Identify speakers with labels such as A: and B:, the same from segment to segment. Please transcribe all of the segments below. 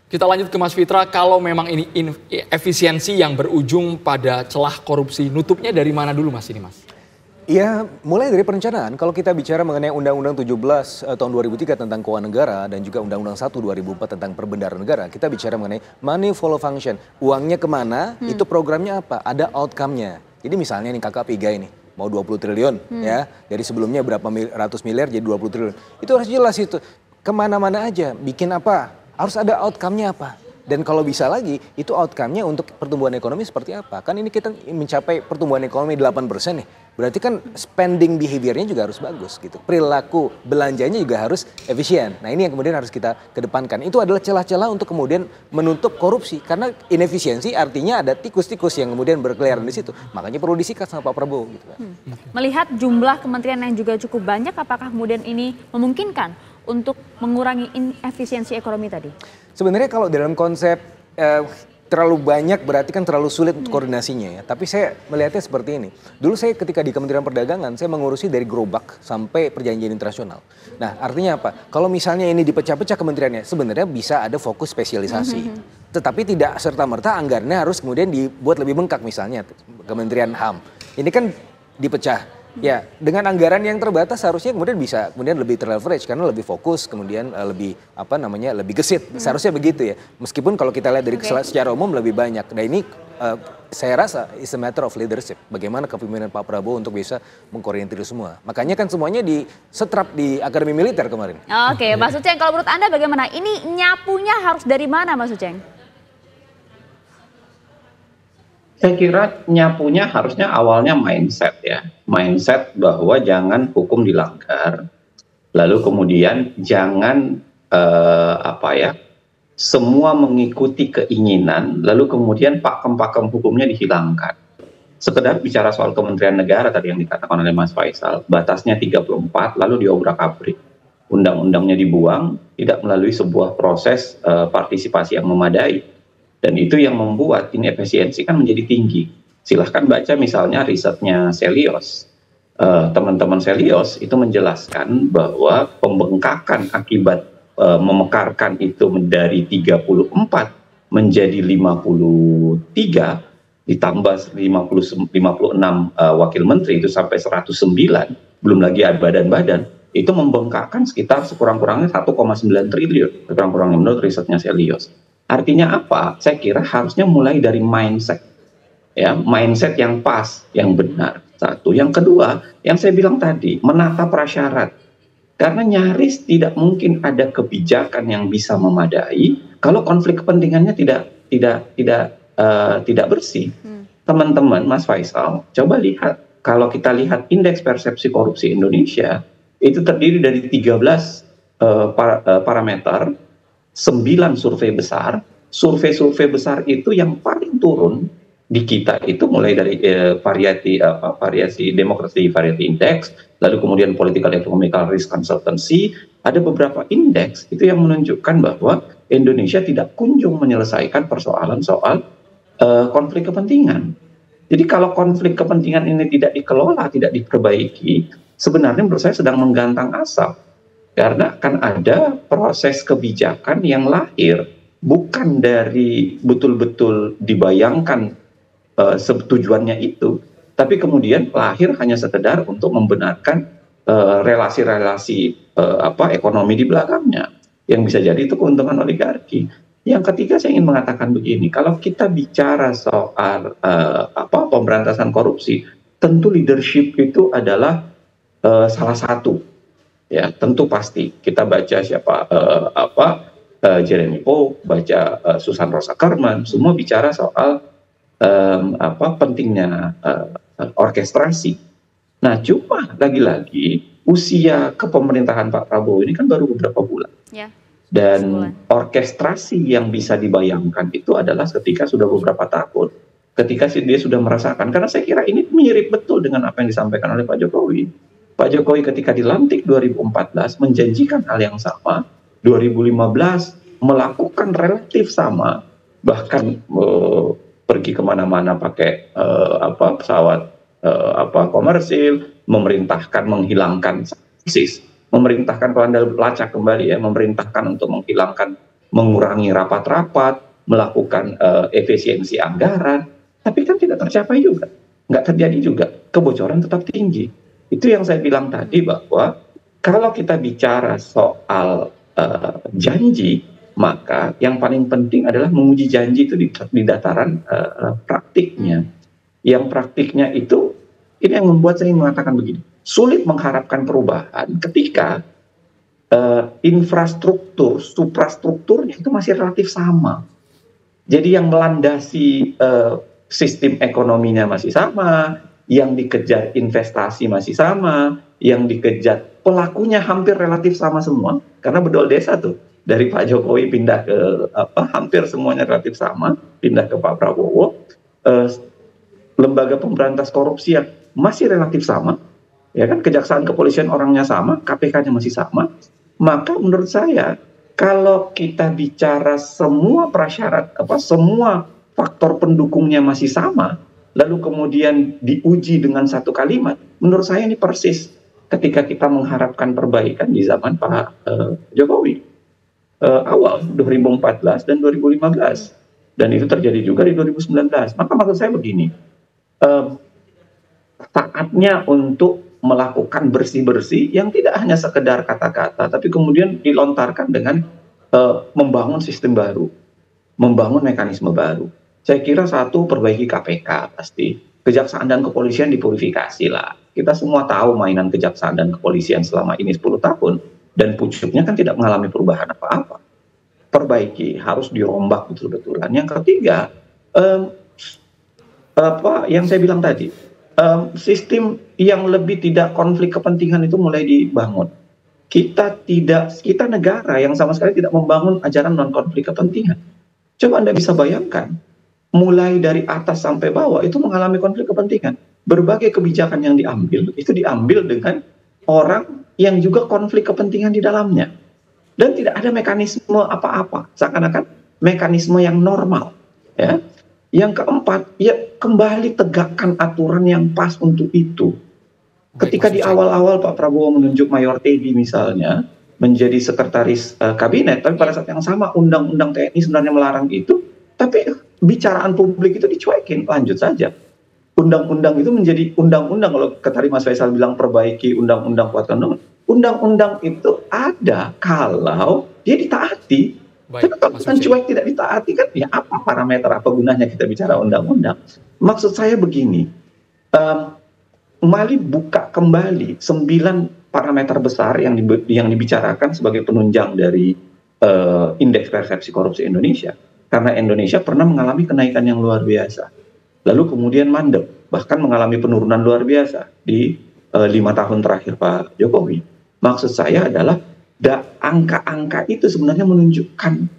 A: Kita lanjut ke Mas Fitra, kalau memang ini efisiensi yang berujung pada celah korupsi, nutupnya dari mana dulu Mas ini Mas?
B: Ya, mulai dari perencanaan. Kalau kita bicara mengenai Undang-Undang 17 tahun 2003 tentang keuangan negara dan juga Undang-Undang 1 2004 tentang perbendaharaan negara, kita bicara mengenai money follow function. Uangnya kemana, itu programnya apa, ada outcome-nya. Jadi misalnya nih KKP ini, mau 20 triliun ya, dari sebelumnya berapa ratus miliar jadi 20 triliun. Itu harus jelas itu, kemana-mana aja, bikin apa, harus ada outcome-nya apa. Dan kalau bisa lagi, itu outcome-nya untuk pertumbuhan ekonomi seperti apa. Kan ini kita mencapai pertumbuhan ekonomi 8% nih. Berarti kan spending behavior-nya juga harus bagus gitu. Perilaku belanjanya juga harus efisien. Nah ini yang kemudian harus kita kedepankan. Itu adalah celah-celah untuk kemudian menutup korupsi. Karena inefisiensi artinya ada tikus-tikus yang kemudian berkeliaran di situ. Makanya perlu disikat sama Pak Prabowo. Gitu kan.
C: Melihat jumlah kementerian yang juga cukup banyak, apakah kemudian ini memungkinkan untuk mengurangi inefisiensi ekonomi tadi?
B: Sebenarnya kalau dalam konsep terlalu banyak berarti kan terlalu sulit untuk koordinasinya ya. Tapi saya melihatnya seperti ini. Dulu saya ketika di Kementerian Perdagangan saya mengurusi dari gerobak sampai perjanjian internasional. Nah artinya apa? Kalau misalnya ini dipecah-pecah kementeriannya sebenarnya bisa ada fokus spesialisasi. Tetapi tidak serta-merta anggarannya harus kemudian dibuat lebih bengkak misalnya Kementerian HAM. Ini kan dipecah. Ya, dengan anggaran yang terbatas harusnya kemudian bisa kemudian lebih terleverage karena lebih fokus, kemudian lebih lebih gesit. Seharusnya begitu ya. Meskipun kalau kita lihat dari secara umum lebih banyak. Nah ini saya rasa is a matter of leadership. Bagaimana kepemimpinan Pak Prabowo untuk bisa mengkoordinir semua. Makanya kan semuanya disetrap di Akademi Militer kemarin.
C: Oke, Mas Uceng, kalau menurut Anda bagaimana? Ini nyapunya harus dari mana, Mas Uceng?
D: Saya kira nyapunya harusnya awalnya mindset ya. Mindset bahwa jangan hukum dilanggar. Lalu kemudian jangan semua mengikuti keinginan, lalu kemudian pakem-pakem hukumnya dihilangkan. Sekedar bicara soal Kementerian Negara tadi yang dikatakan oleh Mas Faisal, batasnya 34 lalu diobrak-abrik. Undang-undangnya dibuang, tidak melalui sebuah proses partisipasi yang memadai. Dan itu yang membuat inefisiensi kan menjadi tinggi. Silahkan baca misalnya risetnya Selios. Teman-teman Selios itu menjelaskan bahwa pembengkakan akibat memekarkan itu dari 34 menjadi 53 ditambah 56 wakil menteri itu sampai 109, belum lagi ada badan-badan, itu membengkakkan sekitar sekurang-kurangnya 1,9 triliun sekurang-kurangnya menurut risetnya Selios. Artinya apa? Saya kira harusnya mulai dari mindset. Ya, mindset yang pas, yang benar. Satu. Yang kedua, yang saya bilang tadi, menata prasyarat. Karena nyaris tidak mungkin ada kebijakan yang bisa memadai kalau konflik kepentingannya tidak bersih. Teman-teman, Mas Faisal, coba lihat. Kalau kita lihat indeks persepsi korupsi Indonesia, itu terdiri dari 13 parameter, 9 survei besar. Survei-survei besar itu yang paling turun di kita itu mulai dari variasi Democracy Variety Index, lalu kemudian Political Economical Risk Consultancy, ada beberapa indeks itu yang menunjukkan bahwa Indonesia tidak kunjung menyelesaikan persoalan soal konflik kepentingan. Jadi kalau konflik kepentingan ini tidak dikelola, tidak diperbaiki, sebenarnya menurut saya sedang menggantang asap. Karena kan ada proses kebijakan yang lahir bukan dari betul-betul dibayangkan tujuannya itu, tapi kemudian lahir hanya sekedar untuk membenarkan relasi-relasi ekonomi di belakangnya, yang bisa jadi itu keuntungan oligarki. Yang ketiga saya ingin mengatakan begini, kalau kita bicara soal pemberantasan korupsi, tentu leadership itu adalah salah satu. Ya, tentu pasti kita baca siapa Jeremy Pope, baca Susan Rosa Karman, semua bicara soal pentingnya orkestrasi. Nah, cuma lagi-lagi usia kepemerintahan Pak Prabowo ini kan baru beberapa bulan. Ya, dan orkestrasi yang bisa dibayangkan itu adalah ketika sudah beberapa tahun, ketika dia sudah merasakan. Karena saya kira ini mirip betul dengan apa yang disampaikan oleh Pak Jokowi. Pak Jokowi ketika dilantik 2014 menjanjikan hal yang sama, 2015 melakukan relatif sama, bahkan pergi kemana-mana pakai pesawat komersil, memerintahkan menghilangkan sanksis, memerintahkan kalau Anda lacak kembali ya, memerintahkan untuk menghilangkan mengurangi rapat-rapat, melakukan efisiensi anggaran, tapi kan tidak tercapai juga, nggak terjadi juga, kebocoran tetap tinggi. Itu yang saya bilang tadi bahwa kalau kita bicara soal janji, maka yang paling penting adalah menguji janji itu di dataran praktiknya. Yang praktiknya itu, ini yang membuat saya mengatakan begini, sulit mengharapkan perubahan ketika infrastruktur, suprastrukturnya itu masih relatif sama. Jadi yang melandasi sistem ekonominya masih sama, yang dikejar investasi masih sama, yang dikejar pelakunya hampir relatif sama semua, karena bedol desa tuh. Dari Pak Jokowi pindah ke hampir semuanya relatif sama, pindah ke Pak Prabowo. Lembaga pemberantas korupsi yang masih relatif sama, ya kan, kejaksaan kepolisian orangnya sama, KPK-nya masih sama. Maka menurut saya kalau kita bicara semua prasyarat, semua faktor pendukungnya masih sama, lalu kemudian diuji dengan satu kalimat, menurut saya ini persis ketika kita mengharapkan perbaikan di zaman Pak Jokowi. Awal 2014 dan 2015, dan itu terjadi juga di 2019. Maka maksud saya begini, saatnya untuk melakukan bersih-bersih yang tidak hanya sekedar kata-kata, tapi kemudian dilontarkan dengan membangun sistem baru, membangun mekanisme baru. Saya kira satu, perbaiki KPK pasti, kejaksaan dan kepolisian dipurifikasi lah. Kita semua tahu mainan kejaksaan dan kepolisian selama ini 10 tahun, dan pucuknya kan tidak mengalami perubahan apa-apa. Perbaiki, harus dirombak betul-betulan. Yang ketiga, yang saya bilang tadi, sistem yang lebih tidak konflik kepentingan itu mulai dibangun. Kita negara yang sama sekali tidak membangun ajaran non konflik kepentingan. Coba Anda bisa bayangkan, mulai dari atas sampai bawah itu mengalami konflik kepentingan. Berbagai kebijakan yang diambil itu diambil dengan orang yang juga konflik kepentingan di dalamnya, dan tidak ada mekanisme apa-apa, seakan-akan mekanisme yang normal, ya. Yang keempat, ya kembali tegakkan aturan yang pas untuk itu. Ketika di awal-awal Pak Prabowo menunjuk Mayor Teddy misalnya menjadi sekretaris kabinet, tapi pada saat yang sama undang-undang TNI sebenarnya melarang itu, tapi bicaraan publik itu dicuekin, lanjut saja. Undang-undang itu menjadi undang-undang, kalau tadi Mas Faisal bilang perbaiki undang-undang, kuatkan undang-undang itu ada kalau dia ditaati. Tapi kalau cuek tidak ditaati kan, ya apa parameter, apa gunanya kita bicara undang-undang? Maksud saya begini, mari buka kembali 9 parameter besar yang dibicarakan sebagai penunjang dari indeks persepsi korupsi Indonesia. Karena Indonesia pernah mengalami kenaikan yang luar biasa. Lalu kemudian mandek, bahkan mengalami penurunan luar biasa di 5 tahun terakhir Pak Jokowi. Maksud saya adalah angka-angka itu sebenarnya menunjukkan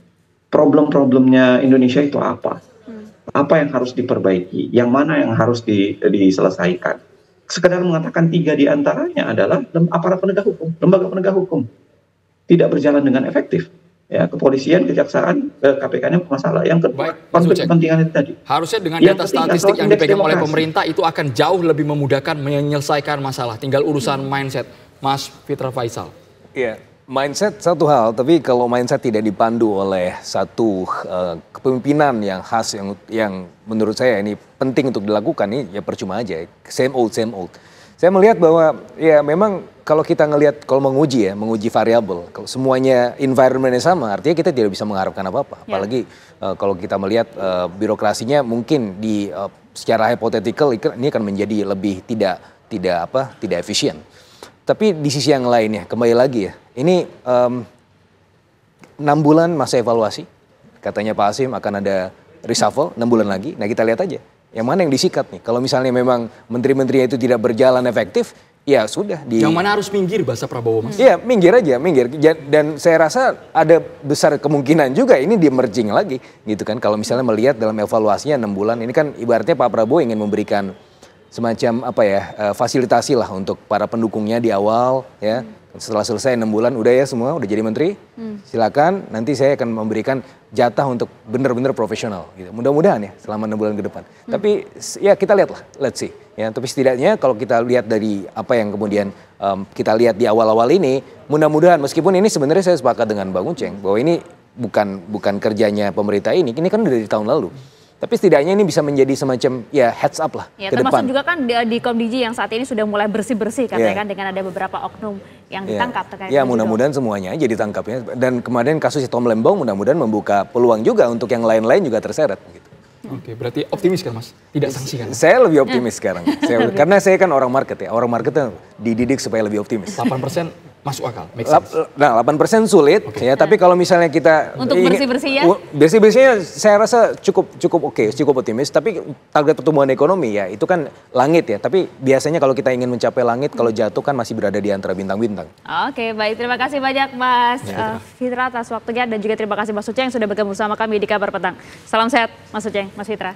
D: problem-problemnya Indonesia itu apa. Apa yang harus diperbaiki, yang mana yang harus diselesaikan. Sekedar mengatakan 3 di antaranya adalah aparat penegak hukum, lembaga penegak hukum tidak berjalan dengan efektif. Ya, kepolisian, kejaksaan, KPK-nya bermasalah. Yang kedua, konflik kepentingan itu tadi.
A: Harusnya dengan data statistik yang dipegang oleh pemerintah itu akan jauh lebih memudahkan menyelesaikan masalah. Tinggal urusan mindset, Mas Fitra Faisal.
B: Iya, mindset satu hal, tapi kalau mindset tidak dipandu oleh satu kepemimpinan yang khas, yang menurut saya ini penting untuk dilakukan, ini ya percuma aja, same old. Saya melihat bahwa ya memang kalau kita ngelihat, kalau menguji variabel, kalau semuanya environment-nya sama, artinya kita tidak bisa mengharapkan apa-apa. Apalagi kalau kita melihat birokrasinya mungkin secara hipotetikal ini akan menjadi lebih tidak efisien. Tapi di sisi yang lainnya, kembali lagi ya, ini 6 bulan masa evaluasi, katanya Pak Hasim akan ada reshuffle 6 bulan lagi. Nah kita lihat aja. Yang mana yang disikat nih? Kalau misalnya memang menteri-menterinya itu tidak berjalan efektif, ya sudah.
A: Yang mana harus minggir bahasa Prabowo, Mas?
B: Iya, minggir. Dan saya rasa ada besar kemungkinan juga ini di merging lagi, gitu kan. Kalau misalnya melihat dalam evaluasinya 6 bulan, ini kan ibaratnya Pak Prabowo ingin memberikan semacam fasilitasi lah untuk para pendukungnya di awal, ya. Setelah selesai 6 bulan, udah ya semua, udah jadi menteri, silakan. Nanti saya akan memberikan jatah untuk benar-benar profesional. Gitu. Mudah-mudahan ya selama 6 bulan ke depan. Tapi ya kita lihat lah, let's see. Ya, tapi setidaknya kalau kita lihat dari apa yang kemudian kita lihat di awal-awal ini, mudah-mudahan meskipun ini sebenarnya saya sepakat dengan Bang Uceng bahwa ini bukan kerjanya pemerintah ini kan udah dari tahun lalu. Tapi setidaknya ini bisa menjadi semacam ya heads up lah
C: ya,
B: ke
C: termasuk
B: depan.
C: juga kan di Komdiji yang saat ini sudah mulai bersih-bersih katanya kan dengan ada beberapa oknum yang ditangkap terkait.
B: Ya mudah-mudahan semuanya aja ditangkapnya. Dan kemarin kasus Tom Lembong mudah-mudahan membuka peluang juga untuk yang lain-lain juga terseret. Gitu.
A: Oke, berarti optimis kan Mas? Tidak sanksi kan?
B: Saya lebih optimis sekarang. Karena saya kan orang market ya. Orang market dididik supaya lebih optimis.
A: 8% masuk akal, make sense.
B: Nah 8% sulit ya, tapi kalau misalnya kita
C: untuk bersih-bersih ya?
B: Bersih-bersihnya saya rasa cukup oke, cukup optimis. Tapi target pertumbuhan ekonomi ya itu kan langit ya. Tapi biasanya kalau kita ingin mencapai langit, kalau jatuh kan masih berada di antara bintang-bintang.
C: Oke, baik. Terima kasih banyak Mas Fitra atas waktunya dan juga terima kasih Mas Uceng yang sudah bergabung bersama kami di Kabar Petang. Salam sehat Mas Uceng, Mas Fitra.